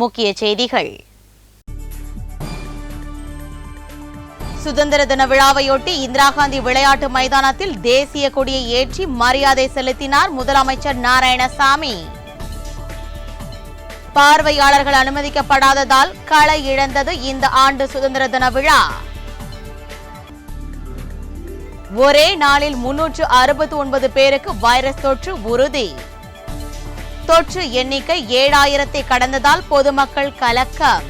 முக்கிய செய்திகள். சுதந்திர தின விழாவையொட்டி இந்திரா காந்தி விளையாட்டு மைதானத்தில் தேசிய கொடியை ஏற்றி மரியாதை செலுத்தினார் முதலமைச்சர் நாராயணசாமி. பார்வையாளர்கள் அனுமதிக்கப்படாததால் களை இழந்தது இந்த ஆண்டு சுதந்திர தின விழா. ஒரே நாளில் 369 பேருக்கு வைரஸ் தொற்று உறுதி. தொற்று எண்ணிக்கை 7000 கடந்ததால் பொதுமக்கள் கலக்கம்.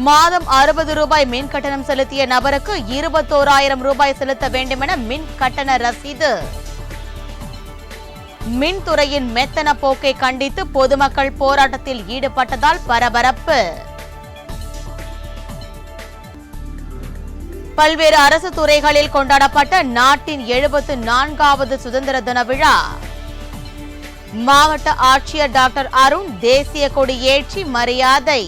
மாதம் 60 ரூபாய் மின் கட்டணம் செலுத்திய நபருக்கு 21,000 ரூபாய் செலுத்த வேண்டும் என மின் கட்டண ரசீது. மின்துறையின் மெத்தன போக்கை கண்டித்து பொதுமக்கள் போராட்டத்தில் ஈடுபட்டதால் பரபரப்பு. பல்வேறு அரசு துறைகளில் கொண்டாடப்பட்ட நாட்டின் 74வது சுதந்திர தின விழா. மாவட்ட ஆட்சியர் டாக்டர் அருண் தேசிய கொடி ஏற்றி மரியாதை.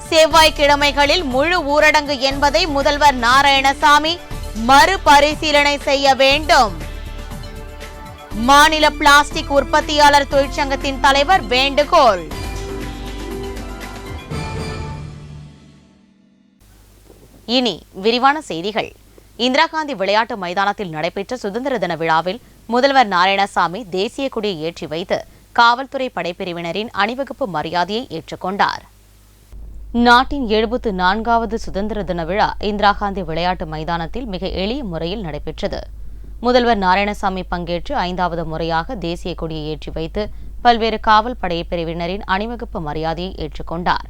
செவ்வாய்க்கிழமைகளில் முழு ஊரடங்கு என்பதை முதல்வர் நாராயணசாமி மறுபரிசீலனை செய்ய வேண்டும். மாநில பிளாஸ்டிக் உற்பத்தியாளர் தொழிற்சங்கத்தின் தலைவர் வேண்டுகோள். இனி விரிவான செய்திகள். இந்திரா காந்தி விளையாட்டு மைதானத்தில் நடைபெற்ற சுதந்திர தின விழாவில் முதல்வர் நாராயணசாமி தேசிய கொடியை ஏற்றி வைத்து காவல்துறை படைப்பிரிவினரின் அணிவகுப்பு மரியாதையை ஏற்றுக்கொண்டார். நாட்டின் 74வது சுதந்திர தின விழா இந்திரா காந்தி விளையாட்டு மைதானத்தில் மிக எளிய முறையில் நடைபெற்றது. முதல்வர் நாராயணசாமி பங்கேற்று 5வது முறையாக தேசிய கொடியை ஏற்றி வைத்து பல்வேறு காவல் படைப்பிரிவினரின் அணிவகுப்பு மரியாதையை ஏற்றுக்கொண்டார்.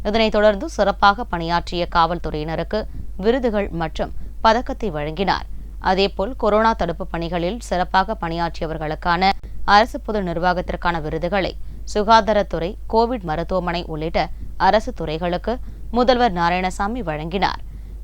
இதனைத் தொடர்ந்து சிறப்பாக பணியாற்றிய காவல்துறையினருக்கு விருதுகள் மற்றும் பதக்கத்தை வழங்கினார். அதேபோல் கொரோனா தடுப்பு பணிகளில் சிறப்பாக பணியாற்றியவர்களுக்கான அரசு பொது நிர்வாகத்திற்கான விருதுகளை சுகாதாரத்துறை, கோவிட் மருத்துவமனை உள்ளிட்ட அரசு துறைகளுக்கு முதல்வர் நாராயணசாமி வழங்கினார்.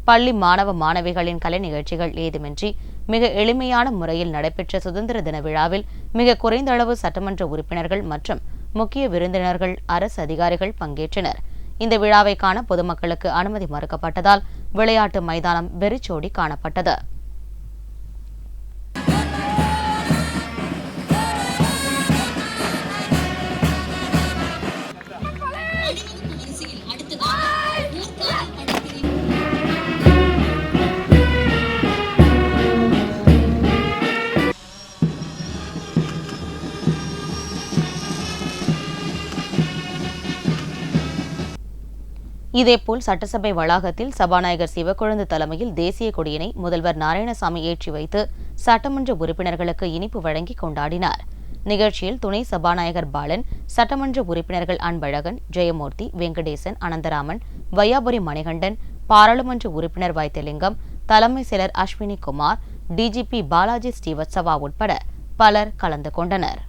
பள்ளி மாணவ மாணவிகளின் கலை நிகழ்ச்சிகள் ஏதுமின்றி மிக எளிமையான முறையில் நடைபெற்ற சுதந்திர தின விழாவில் மிக குறைந்த அளவு சட்டமன்ற உறுப்பினர்கள் மற்றும் முக்கிய விருந்தினர்கள், அரசு அதிகாரிகள் பங்கேற்றனர். இந்த விழாவை காண பொதுமக்களுக்கு அனுமதி மறுக்கப்பட்டதால் விளையாட்டு மைதானம் வெறிச்சோடி காணப்பட்டது. இதேபோல் சட்டசபை வளாகத்தில் சபாநாயகர் சிவக்கொழுந்து தலைமையில் தேசிய கொடியினை முதல்வர் நாராயணசாமி ஏற்றி வைத்து சட்டமன்ற உறுப்பினர்களுக்கு இனிப்பு வழங்கி கொண்டாடினார். நிகழ்ச்சியில் துணை சபாநாயகர் பாலன், சட்டமன்ற உறுப்பினர்கள் அன்பழகன், ஜெயமூர்த்தி, வெங்கடேசன், அனந்தராமன், வையாபுரி மணிகண்டன், பாராளுமன்ற உறுப்பினர் வைத்தியலிங்கம், தலைமை செயலர் அஸ்வினி குமார், டிஜிபி பாலாஜி ஸ்ரீவத்சவா உட்பட பலர் கலந்து கொண்டனர்.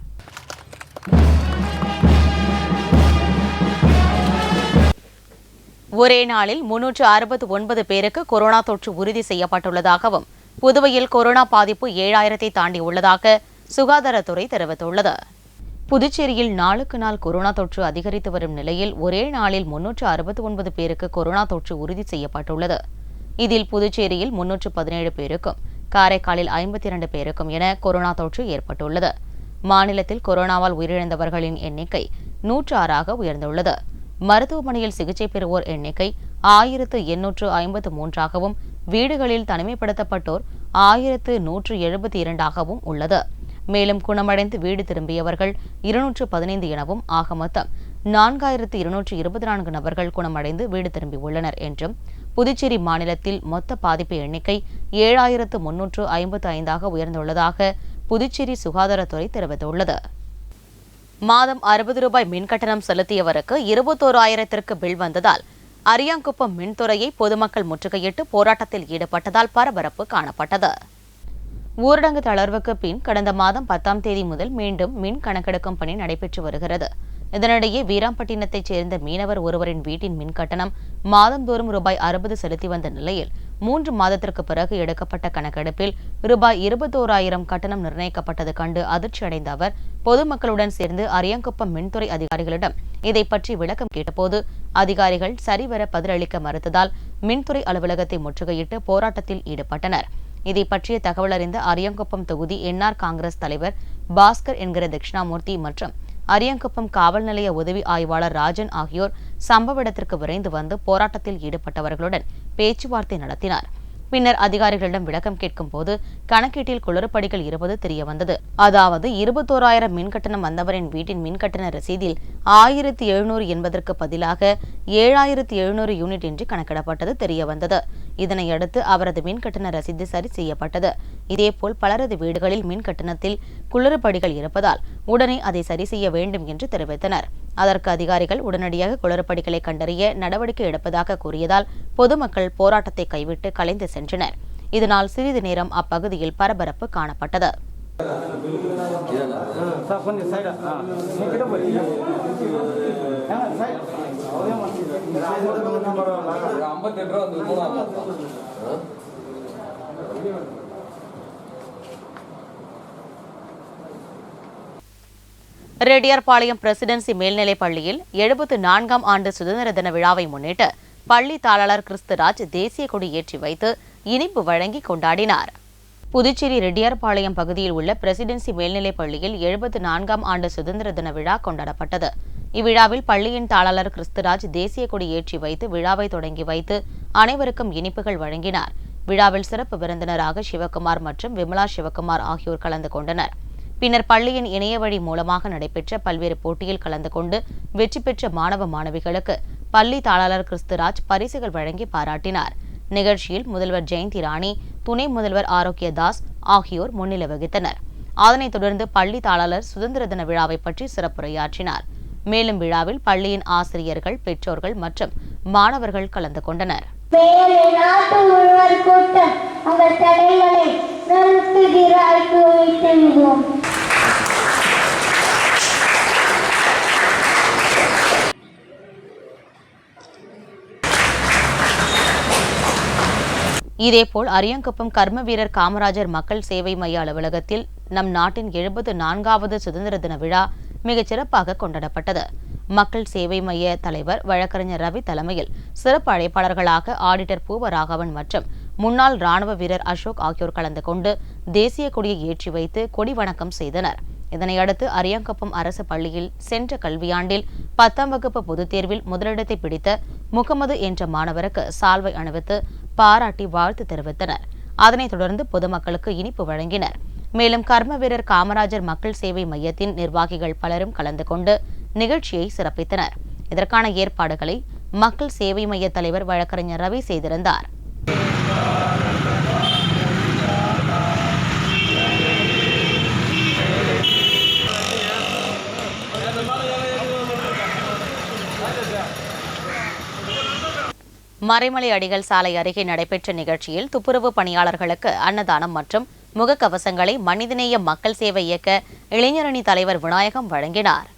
ஒரே நாளில் 369 பேருக்கு கொரோனா தொற்று உறுதி செய்யப்பட்டுள்ளதாகவும் புதுவையில் கொரோனா பாதிப்பு 7000 தாண்டியுள்ளதாக சுகாதாரத்துறை தெரிவித்துள்ளது. புதுச்சேரியில் நாளுக்கு நாள் கொரோனா தொற்று அதிகரித்து வரும் நிலையில் ஒரே நாளில் 369 பேருக்கு கொரோனா தொற்று உறுதி செய்யப்பட்டுள்ளது. இதில் புதுச்சேரியில் 317 பேருக்கும், காரைக்காலில் 52 பேருக்கும் என கொரோனா தொற்று ஏற்பட்டுள்ளது. மாநிலத்தில் கொரோனாவால் உயிரிழந்தவர்களின் எண்ணிக்கை 106ஆக உயர்ந்துள்ளது. மருத்துவமனையில் சிகிச்சை பெறுவோர் எண்ணிக்கை 1853ஆகவும் வீடுகளில் தனிமைப்படுத்தப்பட்டோர் 1172ஆகவும் உள்ளது. மேலும் குணமடைந்து வீடு திரும்பியவர்கள் 215 எனவும் ஆக மொத்தம் 4224 நபர்கள் குணமடைந்து வீடு திரும்பியுள்ளனர் என்றும், புதுச்சேரி மாநிலத்தில் மொத்த பாதிப்பு எண்ணிக்கை 7355ஆக உயர்ந்துள்ளதாக புதுச்சேரி சுகாதாரத்துறை தெரிவித்துள்ளது. மாதம் 60 ரூபாய் மின் கட்டணம் செலுத்தியவருக்கு 21,000க்கு பில் வந்ததால் அரியாங்குப்பம் மின்துறையை பொதுமக்கள் முற்றுகையிட்டு போராட்டத்தில் ஈடுபட்டதால் பரபரப்பு காணப்பட்டது. ஊரடங்கு தளர்வுக்கு பின் கடந்த மாதம் 10ஆம் தேதி முதல் மீண்டும் மின் கணக்கெடுக்கும் பணி நடைபெற்று வருகிறது. இதனிடையே வீராம்பட்டினத்தைச் சேர்ந்த மீனவர் ஒருவரின் வீட்டின் மின் கட்டணம் மாதந்தோறும் ரூபாய் 60 செலுத்தி வந்த நிலையில் 3 மாதத்திற்கு பிறகு எடுக்கப்பட்ட கணக்கெடுப்பில் ரூபாய் 21,000 கட்டணம் நிர்ணயிக்கப்பட்டது கண்டு அதிர்ச்சியடைந்த அவர் பொதுமக்களுடன் சேர்ந்து அரியாங்குப்பம் மின்துறை அதிகாரிகளிடம் இதை பற்றி விளக்கம் கேட்டபோது அதிகாரிகள் சரிவர பதிலளிக்க மறுத்ததால் மின்துறை அலுவலகத்தை முற்றுகையிட்டு போராட்டத்தில் ஈடுபட்டனர். இதை பற்றிய தகவல் அறிந்த அரியாங்குப்பம் தொகுதி என்ஆர் காங்கிரஸ் தலைவர் பாஸ்கர் என்கிற தட்சிணாமூர்த்தி மற்றும் அரியங்குப்பம் காவல் நிலைய உதவி ஆய்வாளர் ராஜன் ஆகியோர் சம்பவ இடத்திற்கு விரைந்து வந்து போராட்டத்தில் ஈடுபட்டவர்களுடன் பேச்சுவார்த்தை நடத்தினார். பின்னர் அதிகாரிகளிடம் விளக்கம் கேட்கும் போது கணக்கீட்டில் குளறுபடிகள் இருப்பது தெரியவந்தது. அதாவது 21,000 மின்கட்டணம் வந்தவரின் வீட்டின் மின்கட்டண ரசீதில் 1,700 என்பதற்கு பதிலாக 7,700 யூனிட் என்று கணக்கிடப்பட்டது தெரியவந்தது. இதனையடுத்து அவரது மின்கட்டண ரசீது சரி செய்யப்பட்டது. இதேபோல் பலரது வீடுகளில் மின்கட்டணத்தில் குளறுபடிகள் இருப்பதால் உடனே அதை சரி செய்ய வேண்டும் என்று தெரிவித்தனர். அதற்கு அதிகாரிகள் உடனடியாக குளறுபடிகளை கண்டறிய நடவடிக்கை எடுப்பதாக கூறியதால் பொதுமக்கள் போராட்டத்தை கைவிட்டு கலைந்து சென்றனர். இதனால் சிறிது நேரம் அப்பகுதியில் பரபரப்பு காணப்பட்டது. ரெட்டியார்பாளையம் பிரசிடென்சி மேல்நிலைப் பள்ளியில் 74ஆம் ஆண்டு சுதந்திர தின விழாவை முன்னிட்டு பள்ளி தாளாளர் கிறிஸ்துராஜ் தேசிய கொடி ஏற்றி வைத்து இனிப்பு வழங்கி கொண்டாடினார். புதுச்சேரி ரெட்டியார்பாளையம் பகுதியில் உள்ள பிரசிடென்சி மேல்நிலைப் பள்ளியில் 74ஆம் ஆண்டு சுதந்திர தின விழா கொண்டாடப்பட்டது. இவ்விழாவில் பள்ளியின் தாளாளர் கிறிஸ்துராஜ் தேசிய கொடி ஏற்றி வைத்து விழாவை தொடங்கி வைத்து அனைவருக்கும் இனிப்புகள் வழங்கினார். விழாவில் சிறப்பு விருந்தினராக சிவகுமார் மற்றும் விமலா சிவகுமார் ஆகியோர் கலந்து கொண்டனர். பின்னர் பள்ளியின் இணையவழி மூலமாக நடைபெற்ற பல்வேறு போட்டியில் கலந்து கொண்டு வெற்றி பெற்ற மாணவ மாணவிகளுக்கு பள்ளி தாளாளர் கிறிஸ்துராஜ் பரிசுகள் வழங்கி பாராட்டினார். நிகழ்ச்சியில் முதல்வர் ஜெயந்தி ராணி, துணை முதல்வர் ஆரோக்கியதாஸ் ஆகியோர் முன்னிலை வகித்தனர். அதனைத் தொடர்ந்து பள்ளி தாளாளர் சுதந்திர தின விழாவை பற்றி சிறப்புரையாற்றினார். மேலும் விழாவில் பள்ளியின் ஆசிரியர்கள், பெற்றோர்கள் மற்றும் மாணவர்கள் கலந்து கொண்டனர். இதேபோல் அரியங்குப்பம் கர்ம வீரர் காமராஜர் மக்கள் சேவை மைய அலுவலகத்தில் நம் நாட்டின் 74வது சுதந்திர தின விழா மிகச் சிறப்பாக கொண்டாடப்பட்டது. மக்கள் சேவை மைய தலைவர் வழக்கறிஞர் ரவி தலைமையில் சிறப்பு அழைப்பாளர்களாக ஆடிட்டர் பூவராகவன் மற்றும் முன்னாள் ராணுவ வீரர் அசோக் ஆகியோர் கலந்து கொண்டு தேசிய கொடியை ஏற்றி வைத்து கொடி வணக்கம் செய்தனர். இதனையடுத்து அரியங்குப்பம் அரசு பள்ளியில் சென்ற கல்வியாண்டில் 10ஆம் வகுப்பு பொதுத் தேர்வில் முதலிடத்தை பிடித்த முகமது என்ற மாணவருக்கு சால்வை அணிவித்து பாராட்டி வாழ்த்து தெரிவித்தனர். அதனைத் தொடர்ந்து பொதுமக்களுக்கு இனிப்பு வழங்கினர். மேலும் கர்ம வீரர் காமராஜர் மக்கள் சேவை மையத்தின் நிர்வாகிகள் பலரும் கலந்து கொண்டு நிகழ்ச்சியை சிறப்பித்தனர். இதற்கான ஏற்பாடுகளை மக்கள் சேவை மைய தலைவர் வழக்கறிஞர் ரவி செய்திருந்தார். மறைமலை அடிகள் சாலை அருகே நடைபெற்ற நிகழ்ச்சியில் துப்புரவு பணியாளர்களுக்கு அன்னதானம் மற்றும் முகக்கவசங்களை மனிதநேய மக்கள் சேவை இயக்க இளைஞரணி தலைவர் விநாயகம் வழங்கினார்.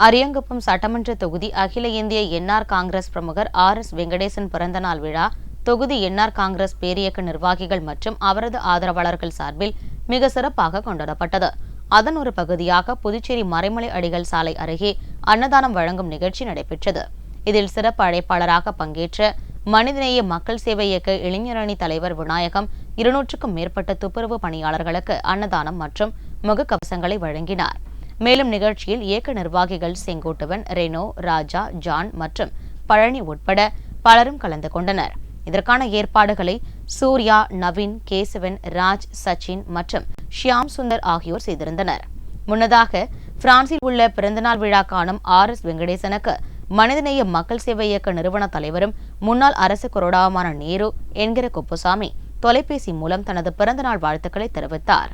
அரியங்குப்பம் சட்டமன்ற தொகுதி அகில இந்திய என்ஆர் காங்கிரஸ் பிரமுகர் RS வெங்கடேசன் பிறந்தநாள் விழா தொகுதி என்ஆர் காங்கிரஸ் பேரியக்க நிர்வாகிகள் மற்றும் அவரது ஆதரவாளர்கள் சார்பில் மிக சிறப்பாக கொண்டாடப்பட்டது. அதன் ஒரு பகுதியாக புதுச்சேரி மறைமலை அடிகள் சாலை அருகே அன்னதானம் வழங்கும் நிகழ்ச்சி நடைபெற்றது. இதில் சிறப்பு அழைப்பாளராக பங்கேற்ற மனிதநேய மக்கள் சேவை இயக்க இளைஞரணி தலைவர் விநாயகம் 200க்கும் மேற்பட்ட துப்புரவு பணியாளர்களுக்கு அன்னதானம் மற்றும் முகக்கவசங்களை வழங்கினார். மேலும் நிகழ்ச்சியில் இயக்க நிர்வாகிகள் செங்கோட்டுவன், ரெனோ, ராஜா, ஜான் மற்றும் பழனி உட்பட பலரும் கலந்து கொண்டனர். இதற்கான ஏற்பாடுகளை சூர்யா, நவீன், கேசவன், ராஜ், சச்சின் மற்றும் ஷியாம் சுந்தர் ஆகியோர் செய்திருந்தனர். முன்னதாக பிரான்சில் உள்ள பிறந்தநாள் விழா காணும் RS வெங்கடேசனுக்கு மனிதநேய மக்கள் சேவை இயக்க நிறுவன தலைவரும் முன்னாள் அரசு கொறடாவுமான நேரு என்கிற குப்புசாமி தொலைபேசி மூலம் தனது பிறந்தநாள் வாழ்த்துக்களை தெரிவித்தார்.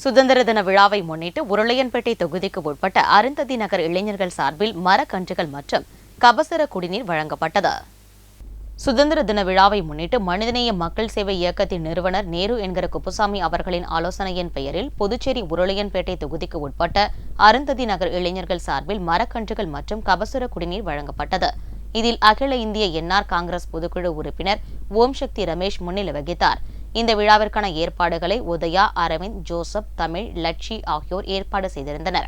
சுதந்திர தின விழாவை முன்னிட்டு உருளையன்பேட்டை தொகுதிக்கு உட்பட்ட அருந்ததி நகர் இளைஞர்கள் சார்பில் மரக்கன்றுகள் மற்றும் கபசுர குடிநீர் வழங்கப்பட்டது. சுதந்திர தின விழாவை முன்னிட்டு மனிதநேய மக்கள் சேவை இயக்கத்தின் நிறுவனர் நேரு என்கிற குப்புசாமி அவர்களின் ஆலோசனையின் பெயரில் புதுச்சேரி உருளையன்பேட்டை தொகுதிக்கு உட்பட்ட அருந்ததி நகர் இளைஞர்கள் சார்பில் மரக்கன்றுகள் மற்றும் கபசுர குடிநீர் வழங்கப்பட்டது. இதில் அகில இந்திய என்ஆர் காங்கிரஸ் பொதுக்குழு உறுப்பினர் ஓம் சக்தி ரமேஷ் முன்னிலை வகித்தார். இந்த விழாவிற்கான ஏற்பாடுகளை உதயா, அரவிந்த், ஜோசப், தமிழ், லட்சி ஆகியோர் ஏற்பாடு செய்திருந்தனர்.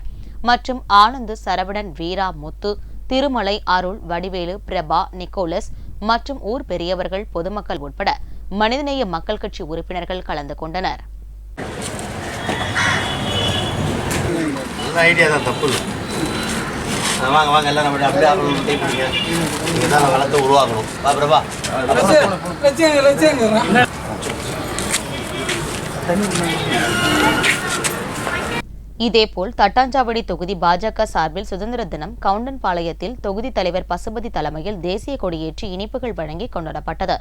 மற்றும் ஆனந்த், சரவணன், வீரா, முத்து, திருமலை, அருள், வடிவேலு, பிரபா, நிக்கோலஸ் மற்றும் ஊர் பெரியவர்கள், பொதுமக்கள் உட்பட மனிதநேய மக்கள் கட்சி உறுப்பினர்கள் கலந்து கொண்டனர். வாங்க வாங்க எல்லாம் நம்ம அப்படியே ஆகணும். நீங்கள் தான் வளத்தை உருவாக்கணும். பிரபா இதேபோல் தட்டாஞ்சாவடி தொகுதி பாஜக சார்பில் சுதந்திர தினம் கவுண்டன்பாளையத்தில் தொகுதி தலைவர் பசுபதி தலைமையில் தேசிய கொடியேற்றி இனிப்புகள் வழங்கி கொண்டாடப்பட்டது.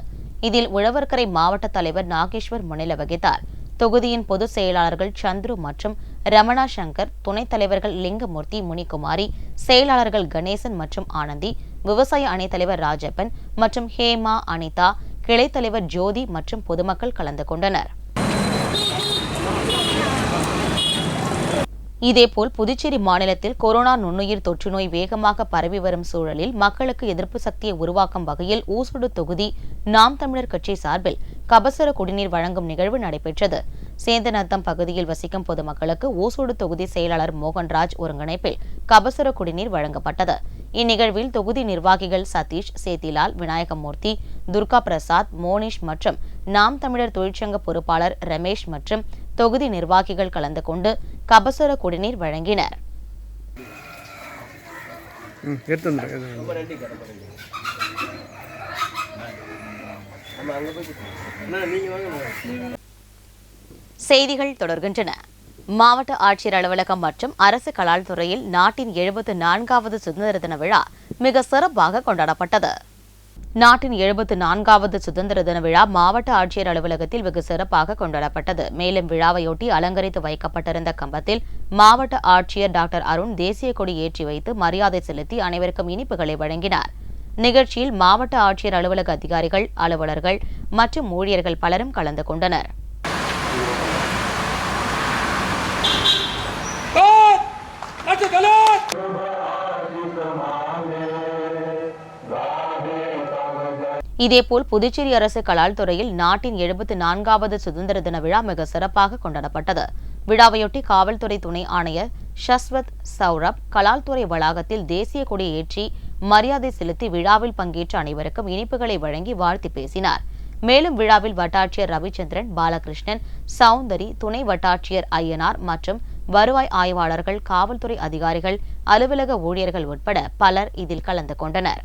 இதில் உழவர்கரை மாவட்ட தலைவர் நாகேஸ்வர் முன்னிலை வகித்தார். தொகுதியின் பொதுச் செயலாளர்கள் சந்துரு மற்றும் ரமணா சங்கர், துணைத் தலைவர்கள் லிங்கமூர்த்தி, முனிகுமாரி, செயலாளர்கள் கணேசன் மற்றும் ஆனந்தி, விவசாய அணித் தலைவர் ராஜப்பன் மற்றும் ஹேமா, அனிதா, கிளைத் தலைவர் ஜோதி மற்றும் பொதுமக்கள் கலந்து கொண்டனர். இதேபோல் புதுச்சேரி மாநிலத்தில் கொரோனா நுண்ணுயிர் தொற்று நோய் வேகமாக பரவி வரும் சூழலில் மக்களுக்கு எதிர்ப்பு சக்தியை உருவாக்கும் வகையில் ஊசுடு தொகுதி நாம் தமிழர் கட்சி சார்பில் கபசுர குடிநீர் வழங்கும் நிகழ்வு நடைபெற்றது. சேந்தநத்தம் பகுதியில் வசிக்கும் பொதுமக்களுக்கு ஊசுடு தொகுதி செயலாளர் மோகன்ராஜ் ஒருங்கிணைப்பில் கபசுர குடிநீர் வழங்கப்பட்டது. இந்நிகழ்வில் தொகுதி நிர்வாகிகள் சதீஷ், சேத்திலால், விநாயகமூர்த்தி, துர்கா பிரசாத், மோனிஷ் மற்றும் நாம் தமிழர் தொழிற்சங்க பொறுப்பாளர் ரமேஷ் மற்றும் தொகுதி நிர்வாகிகள் கலந்து கொண்டு கபசுர குடிநீர் வழங்கினர். செய்திகள் தொடர்கின்றன. மாவட்ட ஆட்சியர் அலுவலகம் மற்றும் அரசு கலால் துறையில் நாட்டின் 74வது சுதந்திர தின விழா மிக சிறப்பாக கொண்டாடப்பட்டது. நாட்டின் 74வது சுதந்திர தின விழா மாவட்ட ஆட்சியர் அலுவலகத்தில் வெகு சிறப்பாக கொண்டாடப்பட்டது. மேலும் விழாவையொட்டி அலங்கரித்து வைக்கப்பட்டிருந்த கம்பத்தில் மாவட்ட ஆட்சியர் டாக்டர் அருண் தேசிய கொடி ஏற்றி வைத்து மரியாதை செலுத்தி அனைவருக்கும் இனிப்புகளை வழங்கினார். நிகழ்ச்சியில் மாவட்ட ஆட்சியர் அலுவலக அதிகாரிகள், அலுவலர்கள் மற்றும் ஊழியர்கள் பலரும் கலந்து கொண்டனர். இதேபோல் புதுச்சேரி அரசு கலால் துறையில் நாட்டின் 74வது சுதந்திர தின விழா மிக சிறப்பாக கொண்டாடப்பட்டது. விழாவையொட்டி காவல்துறை துணை ஆணையர் ஷஸ்வத் சௌரப் கலால்துறை வளாகத்தில் தேசிய கொடி ஏற்றி மரியாதை செலுத்தி விழாவில் பங்கேற்ற அனைவருக்கும் இனிப்புகளை வழங்கி வாழ்த்தி பேசினார். மேலும் விழாவில் வட்டாட்சியர் ரவிச்சந்திரன், பாலகிருஷ்ணன், சௌந்தரி, துணை வட்டாட்சியர் ஐயனார் மற்றும் வருவாய் ஆய்வாளர்கள், காவல்துறை அதிகாரிகள், அலுவலக ஊழியர்கள் உட்பட பலர் இதில் கலந்து கொண்டனர்.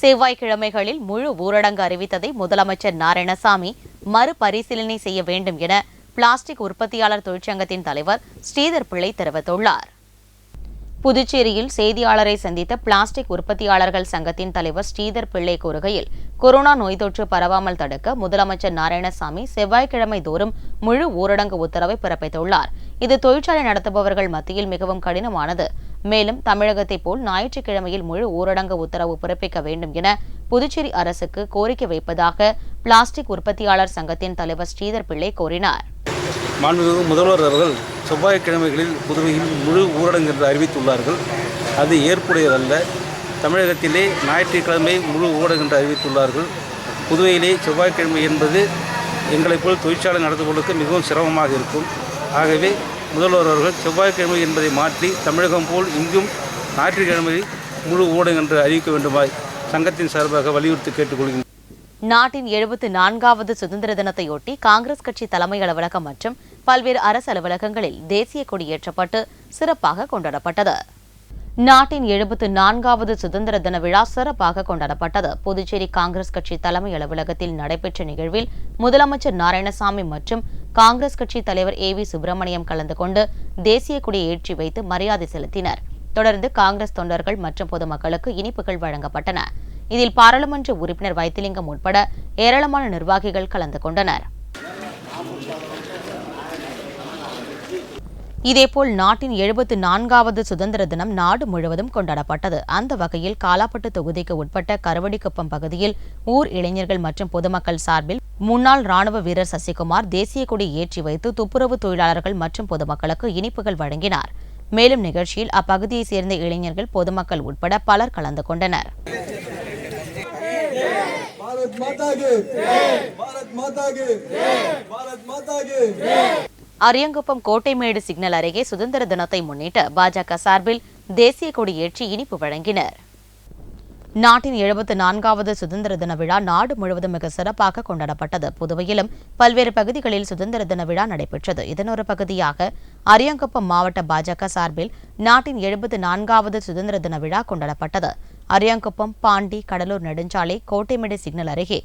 செவ்வாய்க்கிழமைகளில் முழு ஊரடங்கு அறிவித்ததை முதலமைச்சர் நாராயணசாமி மறுபரிசீலனை செய்ய வேண்டும் என பிளாஸ்டிக் உற்பத்தியாளர் தொழிற்சங்கத்தின் தலைவர் ஸ்ரீதர் பிள்ளை தெரிவித்துள்ளார். புதுச்சேரியில் செய்தியாளரை சந்தித்த பிளாஸ்டிக் உற்பத்தியாளர்கள் சங்கத்தின் தலைவர் ஸ்ரீதர் பிள்ளை கூறுகையில், கொரோனா நோய் தொற்று பரவாமல் தடுக்க முதலமைச்சர் நாராயணசாமி செவ்வாய்க்கிழமை தோறும் முழு ஊரடங்கு உத்தரவை பிறப்பித்துள்ளார். இது தொழிற்சாலை நடத்துபவர்கள் மத்தியில் மிகவும் கடினமானது. மேலும் தமிழகத்தைப் போல் ஞாயிற்றுக்கிழமையில் முழு ஊரடங்கு உத்தரவு பிறப்பிக்க வேண்டும் என புதுச்சேரி அரசுக்கு கோரிக்கை வைப்பதாக பிளாஸ்டிக் உற்பத்தியாளர் சங்கத்தின் தலைவர் ஸ்ரீதர் பிள்ளை கூறினார். மாண்புமிகு முதல்வர் அவர்கள் செவ்வாய்க்கிழமைகளில் புதுவையில் முழு ஊரடங்கு என்று அறிவித்துள்ளார்கள். அது ஏற்புடையதல்ல. தமிழகத்திலே ஞாயிற்றுக்கிழமை முழு ஊரடங்கு என்று அறிவித்துள்ளார்கள். புதுவையிலே செவ்வாய்க்கிழமை என்பது எங்களைப் போல் தொழிற்சாலை நடத்துபவர்களுக்கு மிகவும் சிரமமாக இருக்கும். ஆகவே முதல்வர் அவர்கள் செவ்வாய்க்கிழமை என்பதை மாற்றி தமிழகம் போல் இங்கும் ஞாயிற்றுக்கிழமை முழு ஊரடங்கு என்று அறிவிக்க வேண்டுமாய் சங்கத்தின் சார்பாக வலியுறுத்தி கேட்டுக்கொள்கின்றனர். நாட்டின் 74வது சுதந்திர தினத்தையொட்டி காங்கிரஸ் கட்சி தலைமை அலுவலகம் மற்றும் பல்வேறு அரசு அலுவலகங்களில் தேசிய கொடி ஏற்றப்பட்டு சிறப்பாக கொண்டாடப்பட்டது. நாட்டின் 74வது சுதந்திர தின விழா சிறப்பாக கொண்டாடப்பட்டது. புதுச்சேரி காங்கிரஸ் கட்சி தலைமை அலுவலகத்தில் நடைபெற்ற நிகழ்வில் முதலமைச்சர் நாராயணசாமி மற்றும் காங்கிரஸ் கட்சி தலைவர் ஏ.வி. சுப்பிரமணியம் கலந்து கொண்டு தேசிய கொடியை ஏற்றி வைத்து மரியாதை செலுத்தினர். தொடர்ந்து காங்கிரஸ் தொண்டர்கள் மற்றும் பொதுமக்களுக்கு இனிப்புகள் வழங்கப்பட்டன. இதில் பாராளுமன்ற உறுப்பினர் வைத்திலிங்கம் உட்பட ஏராளமான நிர்வாகிகள் கலந்து கொண்டனர். இதேபோல் நாட்டின் 74வது சுதந்திர தினம் நாடு முழுவதும் கொண்டாடப்பட்டது. அந்த வகையில் காலாப்பட்டு தொகுதிக்கு உட்பட்ட கருவடிக்குப்பம் பகுதியில் ஊர் இளைஞர்கள் மற்றும் பொதுமக்கள் சார்பில் முன்னாள் ராணுவ வீரர் சசிகுமார் தேசிய கொடி ஏற்றி வைத்து துப்புரவு தொழிலாளர்கள் மற்றும் பொதுமக்களுக்கு இனிப்புகள் வழங்கினார். மேலும் நிகழ்ச்சியில் அப்பகுதியைச் சேர்ந்த இளைஞர்கள், பொதுமக்கள் உட்பட பலர் கலந்து கொண்டனர். அரியாங்குப்பம் கோட்டைமேடு சிக்னல் அருகே சுதந்திர தினத்தை முன்னிட்டு பாஜக சார்பில் தேசிய கொடி ஏற்றி இனிப்பு வழங்கினர். நாட்டின் 74வது சுதந்திர தின விழா நாடு முழுவதும் மிக சிறப்பாக கொண்டாடப்பட்டது. புதுவையிலும் பல்வேறு பகுதிகளில் சுதந்திர தின விழா நடைபெற்றது. இதன் ஒரு பகுதியாக அரியாங்குப்பம் மாவட்ட பாஜக சார்பில் நாட்டின் 74வது சுதந்திர தின விழா கொண்டாடப்பட்டது. அரியாங்குப்பம், பாண்டி, கடலூர் நெடுஞ்சாலை கோட்டைமேடு சிக்னல் அருகே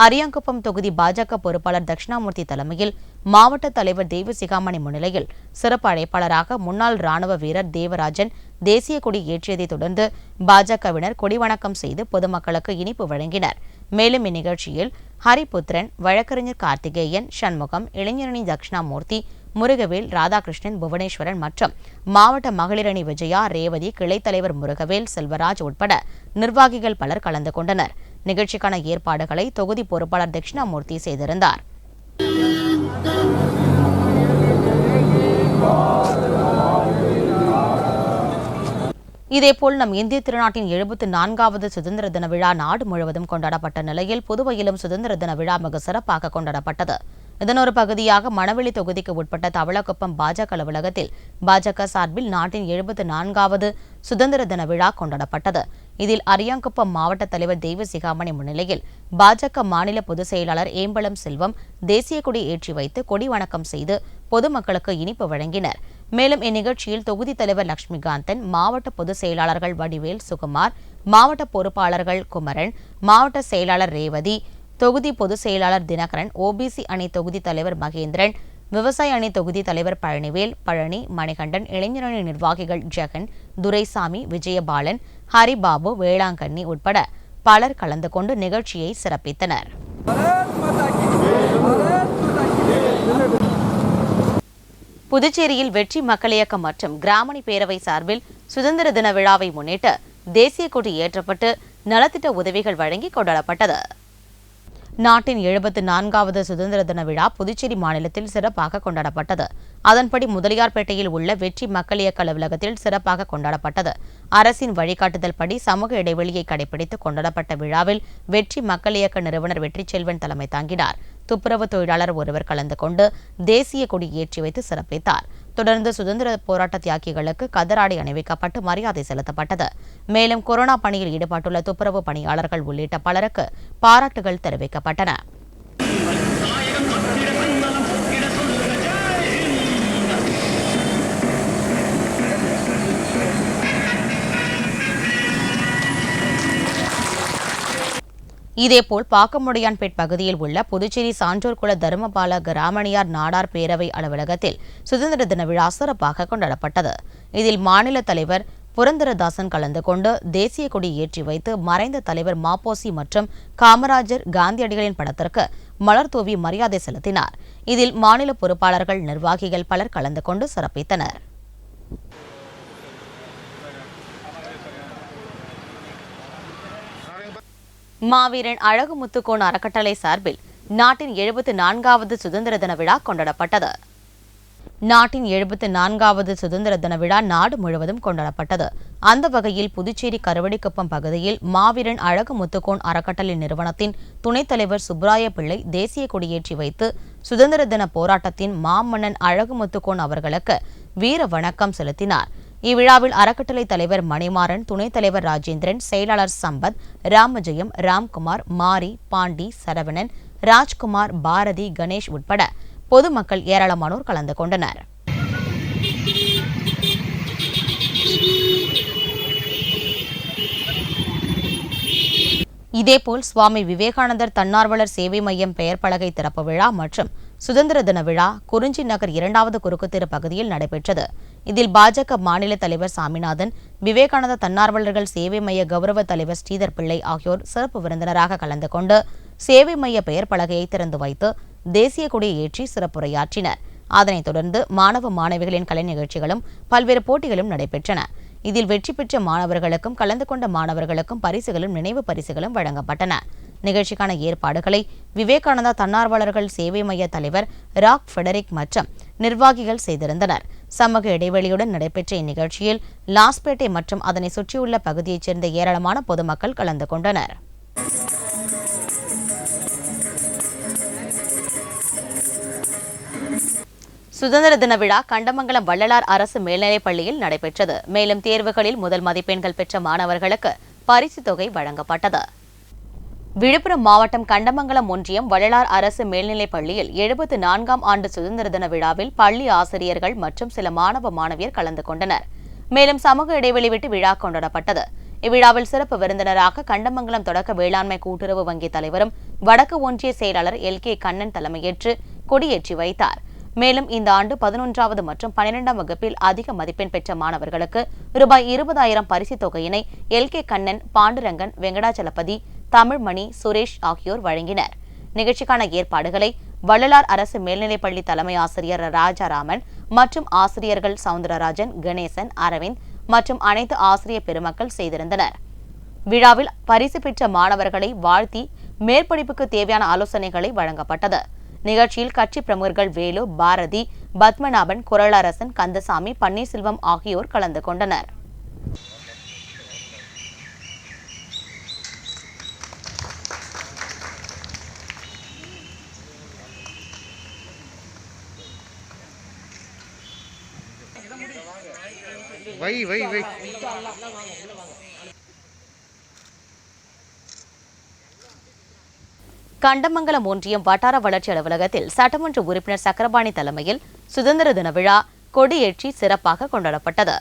அரியாங்குப்பம் தொகுதி பாஜக பொறுப்பாளர் தட்சிணாமூர்த்தி தலைமையில் மாவட்ட தலைவர் தெய்வசிகாமணி முன்னிலையில் சிறப்பு அழைப்பாளராக முன்னாள் ராணுவ வீரர் தேவராஜன் தேசிய கொடி ஏற்றியதைத் தொடர்ந்து பாஜகவினர் கொடிவணக்கம் செய்து பொதுமக்களுக்கு இனிப்பு வழங்கினர். மேலும் இந்நிகழ்ச்சியில் ஹரிபுத்திரன், வழக்கறிஞர் கார்த்திகேயன், சண்முகம், இளைஞரணி தட்சிணாமூர்த்தி, முருகவேல், ராதாகிருஷ்ணன், புவனேஸ்வரன் மற்றும் மாவட்ட மகளிரணி விஜயா, ரேவதி, கிளைத் தலைவர் முருகவேல், செல்வராஜ் உட்பட நிர்வாகிகள் பலர் கலந்து கொண்டனர். நிகழ்ச்சிக்கான ஏற்பாடுகளை தொகுதி பொறுப்பாளர் தட்சிணாமூர்த்தி செய்திருந்தார். இதேபோல் நம் இந்திய திருநாட்டின் 74வது சுதந்திர தின விழா நாடு முழுவதும் கொண்டாடப்பட்ட நிலையில் புதுவையிலும் சுதந்திர தின விழா மிக சிறப்பாக கொண்டாடப்பட்டது. இதன் ஒரு பகுதியாக மணவெளி தொகுதிக்கு உட்பட்ட தவளக்குப்பம் பாஜக அலுவலகத்தில் பாஜக சார்பில் நாட்டின் 74வது சுதந்திர தின விழா கொண்டாடப்பட்டது. இதில் அரியாங்குப்பம் மாவட்ட தலைவர் தெய்வசிகாமணி முன்னிலையில் பாஜக மாநில பொதுச் செயலாளர் ஏம்பலம் செல்வம் தேசிய கொடி ஏற்றி வைத்து கொடி வணக்கம் செய்து பொதுமக்களுக்கு இனிப்பு வழங்கினர். மேலும் இந்நிகழ்ச்சியில் தொகுதி தலைவர் லட்சுமிகாந்தன், மாவட்ட பொதுச் செயலாளர்கள் வடிவேல், சுகுமார், மாவட்ட பொறுப்பாளர்கள் குமரன், மாவட்ட செயலாளர் ரேவதி, தொகுதி பொதுச் செயலாளர் தினகரன், ஓபிசி அணி தொகுதி தலைவர் மகேந்திரன், விவசாய அணி தொகுதி தலைவர் பழனிவேல், பழனி, மணிகண்டன், இளைஞரணி நிர்வாகிகள் ஜெகன், துரைசாமி, விஜயபாலன், ஹரிபாபு, வேளாங்கண்ணி உட்பட பலர் கலந்து கொண்டு நிகழ்ச்சியை சிறப்பித்தனர். புதுச்சேரியில் வெற்றி மக்கள் இயக்கம் மற்றும் கிராமணி பேரவை சார்பில் சுதந்திர தின விழாவை முன்னிட்டு தேசிய கொடி ஏற்றப்பட்டு நலத்திட்ட உதவிகள் வழங்கி கொண்டாடப்பட்டது. நாட்டின் 74வது சுதந்திர தின விழா புதுச்சேரி மாநிலத்தில் சிறப்பாக கொண்டாடப்பட்டது. அதன்படி முதலியார்பேட்டையில் உள்ள வெற்றி மக்கள் இயக்க அலுவலகத்தில் சிறப்பாக கொண்டாடப்பட்டது. அரசின் வழிகாட்டுதல் படி சமூக இடைவெளியை கடைபிடித்து கொண்டாடப்பட்ட விழாவில் வெற்றி மக்கள் இயக்க நிறுவனர் வெற்றிச்செல்வன் தலைமை தாங்கினார். துப்புரவு தொழிலாளர் ஒருவர் கலந்து கொண்டு தேசிய கொடி ஏற்றி வைத்து சிறப்பித்தார். தொடர்ந்து சுதந்திர போராட்ட தியாகிகளுக்கு கதராடை அணிவிக்கப்பட்டு மரியாதை செலுத்தப்பட்டது. மேலும் கொரோனா பணியில் ஈடுபட்டுள்ள துப்புரவு பணியாளர்கள் உள்ளிட்ட பலருக்கு பாராட்டுகள் தெரிவிக்கப்பட்டன. இதேபோல் பாக்கமுடையான்பேட் பகுதியில் உள்ள புதுச்சேரி சான்றோர் குல தர்மபால கிராமணியார் நாடார் பேரவை அலுவலகத்தில் சுதந்திர தின விழா சிறப்பாக கொண்டாடப்பட்டது. இதில் மாநில தலைவர் புரந்தரதாசன் கலந்து கொண்டு தேசிய கொடி ஏற்றி வைத்து மறைந்த தலைவர் மாப்போசி மற்றும் காமராஜர், காந்தியடிகளின் படத்திற்கு மலர் தூவி மரியாதை செலுத்தினார். இதில் மாநில பொறுப்பாளர்கள், நிர்வாகிகள் பலர் கலந்து கொண்டு சிறப்பித்தனர். மாவீரன் அழகுமுத்துக்கோன் அறக்கட்டளை சார்பில் நாட்டின் 74வது சுதந்திர தின விழா கொண்டாடப்பட்டது. நாட்டின் 74வது சுதந்திர தின விழா நாடு முழுவதும் கொண்டாடப்பட்டது. அந்த வகையில் புதுச்சேரி கருவடிக்குப்பம் பகுதியில் மாவீரன் அழகுமுத்துக்கோன் அறக்கட்டளை நிறுவனத்தின் துணைத் தலைவர் சுப்ராய பிள்ளை தேசிய கொடியேற்றி வைத்து சுதந்திர தின போராட்டத்தின் மாமன்னன் அழகுமுத்துக்கோன் அவர்களுக்கு வீர வணக்கம் செலுத்தினார். இவ்விழாவில் அறக்கட்டளை தலைவர் மணிமாறன், துணைத் தலைவர் ராஜேந்திரன், செயலாளர் சம்பத், ராமஜெயம், ராம்குமார், மாரி, பாண்டி, சரவணன், ராஜ்குமார், பாரதி, கணேஷ் உட்பட பொதுமக்கள் ஏராளமானோர் கலந்து கொண்டனர். இதேபோல் சுவாமி விவேகானந்தர் தன்னார்வலர் சேவை மையம் பெயர் பலகை திறப்பு விழா மற்றும் சுதந்திர தின விழா குறிஞ்சி நகர் 2வது குறுக்குத்தெரு பகுதியில் நடைபெற்றது. இதில் பாஜக மாநில தலைவர் சாமிநாதன், விவேகானந்த தன்னார்வலர்கள் சேவை மைய கௌரவ தலைவர் ஸ்ரீதர் பிள்ளை ஆகியோர் சிறப்பு விருந்தினராக கலந்து கொண்டு சேவை மைய பெயர் பலகையை திறந்து வைத்து தேசிய கொடியை ஏற்றி சிறப்புரையாற்றினர். அதனைத் தொடர்ந்து மாணவ மாணவிகளின் கலை நிகழ்ச்சிகளும் பல்வேறு போட்டிகளும் நடைபெற்றன. இதில் வெற்றி பெற்ற மாணவர்களுக்கும் கலந்து கொண்ட மாணவர்களுக்கும் பரிசுகளும் நினைவு பரிசுகளும் வழங்கப்பட்டன. நிகழ்ச்சிக்கான ஏற்பாடுகளை விவேகானந்தா தன்னார்வலர்கள் சேவை மைய தலைவர் ராக் ஃபெடரிக் மற்றும் நிர்வாகிகள் செய்திருந்தனர். சமூக இடைவெளியுடன் நடைபெற்ற இந்நிகழ்ச்சியில் லாஸ்பேட்டை மற்றும் அதனை சுற்றியுள்ள பகுதியைச் சேர்ந்த ஏராளமான பொதுமக்கள் கலந்து கொண்டனர். சுதந்திர தின விழா கண்டமங்கலம் வள்ளலார் அரசு மேல்நிலைப் பள்ளியில் நடைபெற்றது. மேலும் தேர்வுகளில் முதல் மதிப்பெண்கள் பெற்ற மாணவர்களுக்கு பரிசு தொகை வழங்கப்பட்டது. விழுப்புரம் மாவட்டம் கண்டமங்கலம் ஒன்றியம் வள்ளலார் அரசு மேல்நிலைப் பள்ளியில் 74ஆம் ஆண்டு சுதந்திர தின விழாவில் பள்ளி ஆசிரியர்கள் மற்றும் சில மாணவ மாணவியர் கலந்து கொண்டனர். மேலும் சமூக இடைவெளி விட்டு விழா கொண்டாடப்பட்டது. இவ்விழாவில் சிறப்பு விருந்தினராக கண்டமங்கலம் தொடக்க வேளாண்மை கூட்டுறவு வங்கி தலைவரும் வடக்கு ஒன்றிய செயலாளர் LK கண்ணன் தலைமையேற்று கொடியேற்றி வைத்தார். மேலும் இந்த ஆண்டு 11வது மற்றும் 12ஆம் வகுப்பில் அதிக மதிப்பெண் பெற்ற மாணவர்களுக்கு ரூபாய் 20,000 பரிசு தொகையினை LK கண்ணன், பாண்டுரங்கன், வெங்கடாச்சலபதி, தமிழ்மணி, சுரேஷ் ஆகியோர் வழங்கினர். நிகழ்ச்சிக்கான ஏற்பாடுகளை வள்ளலார் அரசு மேல்நிலைப்பள்ளி தலைமை ஆசிரியர் ராஜாராமன் மற்றும் ஆசிரியர்கள் சவுந்தரராஜன், கணேசன், அரவிந்த் மற்றும் அனைத்து ஆசிரியர் பெருமக்கள் செய்திருந்தனர். விழாவில் பரிசு பெற்ற மாணவர்களை வாழ்த்தி மேற்படிப்புக்கு தேவையான ஆலோசனைகளை வழங்கப்பட்டது. நிகழ்ச்சியில் கட்சி பிரமுகர்கள் வேலு, பாரதி, பத்மநாபன், குரளரசன், கந்தசாமி, பன்னீர்செல்வம் ஆகியோர் கலந்து கொண்டனர். கண்டமங்கலம் ஒன்றியம் வட்டார வளர்ச்சி அலுவலகத்தில் சட்டமன்ற உறுப்பினர் சக்கரபாணி தலைமையில் சுதந்திர தின விழா கொடியேற்றி சிறப்பாக கொண்டாடப்பட்டது.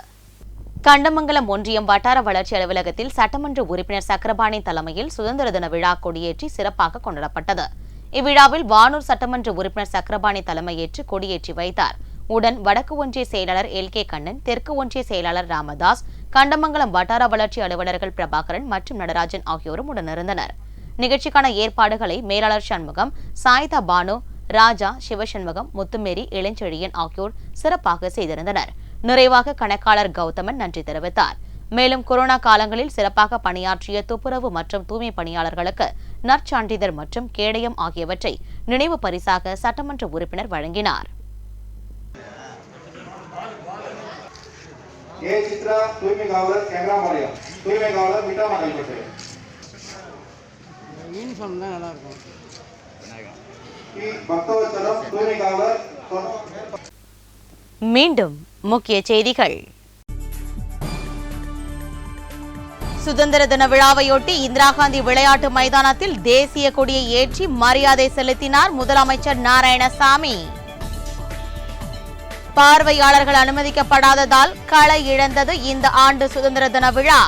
கண்டமங்கலம் ஒன்றியம் வட்டார வளர்ச்சி அலுவலகத்தில் சட்டமன்ற உறுப்பினர் சக்கரபாணி தலைமையில் சுதந்திர தின விழா கொடியேற்றி சிறப்பாக கொண்டாடப்பட்டது. இவ்விழாவில் வானூர் சட்டமன்ற உறுப்பினர் சக்கரபாணி தலைமையேற்று கொடியேற்றி வைத்தார். உடன் வடக்கு ஒன்றிய செயலாளர் LK கண்ணன், தெற்கு ஒன்றிய செயலாளர் ராமதாஸ், கண்டமங்கலம் வட்டார வளர்ச்சி அலுவலர்கள் பிரபாகரன் மற்றும் நடராஜன் ஆகியோரும் உடனிருந்தனர். நிகழ்ச்சிக்கான ஏற்பாடுகளை மேலாளர் சண்முகம், சாயிதா பானு, ராஜா, சிவசண்முகம், முத்துமேரி, இளஞ்செழியன் ஆகியோர் சிறப்பாக செய்திருந்தனர். நிறைவாக கணக்காளர் கௌதமன் நன்றி தெரிவித்தார். மேலும் கொரோனா காலங்களில் சிறப்பாக பணியாற்றிய துப்புரவு மற்றும் தூய்மை பணியாளர்களுக்கு நற்சான்றிதழ் மற்றும் கேடயம் ஆகியவற்றை நினைவு பரிசாக சட்டமன்ற உறுப்பினர் வழங்கினார். மீண்டும் முக்கிய செய்திகள். சுதந்திர தின விழாவையொட்டி இந்திரா காந்தி விளையாட்டு மைதானத்தில் தேசிய கொடியை ஏற்றி மரியாதை செலுத்தினார் முதலமைச்சர் நாராயணசாமி. பார்வையாளர்கள் அனுமதிக்கப்படாததால் களை இழந்தது இந்த ஆண்டு சுதந்திர தின விழா.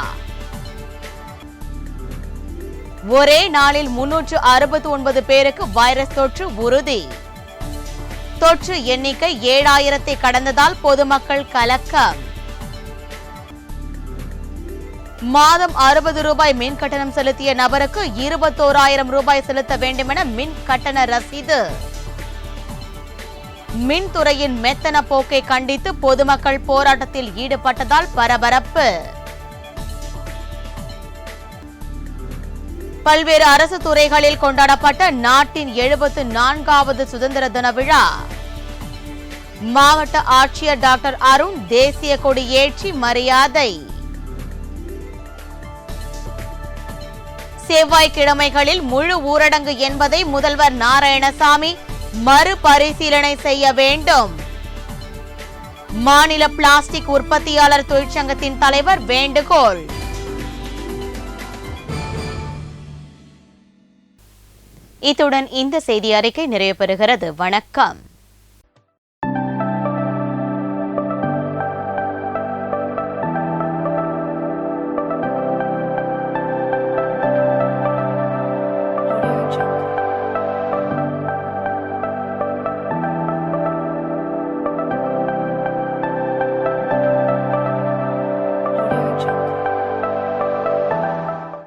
ஒரே நாளில் 369 பேருக்கு வைரஸ் தொற்று உறுதி. தொற்று எண்ணிக்கை 7000 கடந்ததால் பொதுமக்கள் கலக்கம். மாதம் 60 ரூபாய் மின் கட்டணம் செலுத்திய நபருக்கு 21,000 ரூபாய் செலுத்த வேண்டுமென மின் கட்டண ரசீது. மின்துறையின் மெத்தன போக்கை கண்டித்து பொதுமக்கள் போராட்டத்தில் ஈடுபட்டதால் பரபரப்பு. பல்வேறு அரசு துறைகளில் கொண்டாடப்பட்ட நாட்டின் 74வது சுதந்திர தின விழா. மாவட்ட ஆட்சியர் டாக்டர் அருண் தேசிய கொடி ஏற்றி மரியாதை. செவ்வாய்க்கிழமைகளில் முழு ஊரடங்கு என்பதை முதல்வர் நாராயணசாமி மறுபரிசீலனை செய்ய வேண்டும். மாநில பிளாஸ்டிக் உற்பத்தியாளர் தொழிற்சங்கத்தின் தலைவர் வேண்டுகோள். இத்துடன் இந்த செய்தி அறிக்கை நிறைவு பெறுகிறது. வணக்கம்.